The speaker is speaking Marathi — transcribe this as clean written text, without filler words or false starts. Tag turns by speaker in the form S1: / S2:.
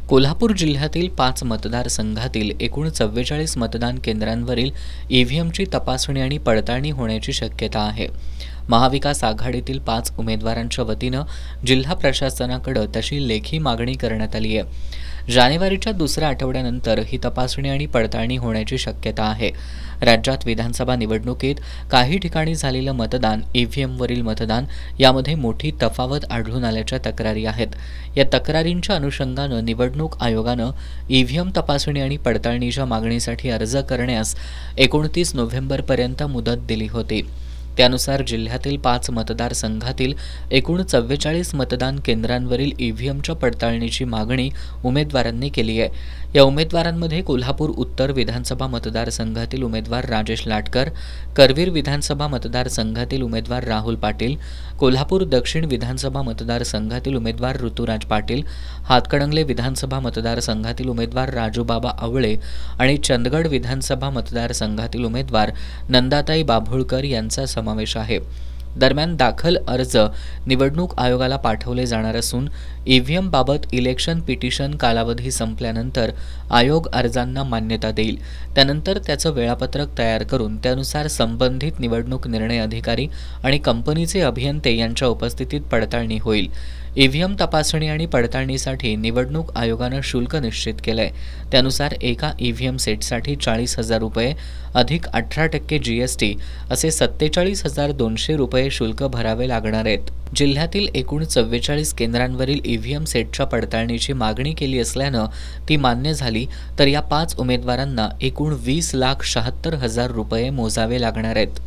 S1: कोल्हापूर जिल्ह्यातील 5 मतदारसंघातील एकूण 44 मतदान केंद्रांवरील ईव्हीएमची तपासणी आणि पडताळणी होण्याची शक्यता आहे. महाविकास आघाडीतील 5 उमेदवारांच्या वतीनं जिल्हा प्रशासनाकडे तशी लेखी मागणी करण्यात आली आहे. जानेवारीच्या दुसऱ्या आठवड्यानंतर ही तपासणी आणि पडताळणी होण्याची शक्यता आहे. राज्यात विधानसभा निवडणुकीत काही ठिकाणी झालेलं मतदान, ईव्हीएमवरील मतदान यामध्ये मोठी तफावत आढळून आल्याच्या तक्रारी आहेत. या तक्रारींच्या अनुषंगानं निवडणूक आयोगानं ईव्हीएम तपासणी आणि पडताळणीच्या मागणीसाठी अर्ज करण्यास 29 नोव्हेंबरपर्यंत मुदत दिली होती. त्यानुसार जिल्ह्यातील 5 मतदारसंघातील एकूण 44 मतदान केंद्रांवरील ईव्हीएमच्या पडताळणीची मागणी उमेदवारांनी केली आहे. या उमेदवारांमध्ये कोल्हापूर उत्तर विधानसभा मतदारसंघातील उमेदवार राजेश लाटकर, करवीर विधानसभा मतदारसंघातील उमेदवार राहुल पाटील, कोल्हापूर दक्षिण विधानसभा मतदारसंघातील उमेदवार ऋतुराज पाटील, हातकणंगले विधानसभा मतदारसंघातील उमेदवार राजूबाबा आवळे आणि चंदगड विधानसभा मतदारसंघातील उमेदवार नंदाताई बाभुळकर यांचा समावेश आहे. दरम्यान दाखल अर्ज निवडणूक आयोगाला पाठवले जाणार असून ईव्हीएमबाबत इलेक्शन पिटिशन कालावधी संपल्यानंतर आयोग अर्जांना मान्यता देईल. त्यानंतर त्याचं वेळापत्रक तयार करून त्यानुसार संबंधित निवडणूक निर्णय अधिकारी आणि कंपनीचे अभियंते यांच्या उपस्थितीत पडताळणी होईल. ईव्हीएम तपासणी आणि पडताळणीसाठी निवडणूक आयोगानं शुल्क निश्चित केलंय. त्यानुसार एका ईव्हीएम सेटसाठी 40,000 रुपये अधिक 18% जीएसटी असे 47,200 रुपये शुल्क भरावे लागणार आहेत. जिल्ह्यातील एकूण 44 केंद्रांवरील ईव्हीएम सेटच्या पडताळणीची मागणी केली असल्यानं ती मान्य झाली तर या 5 उमेदवारांना एकूण 20,76,000 रुपये मोजावे लागणार आहेत.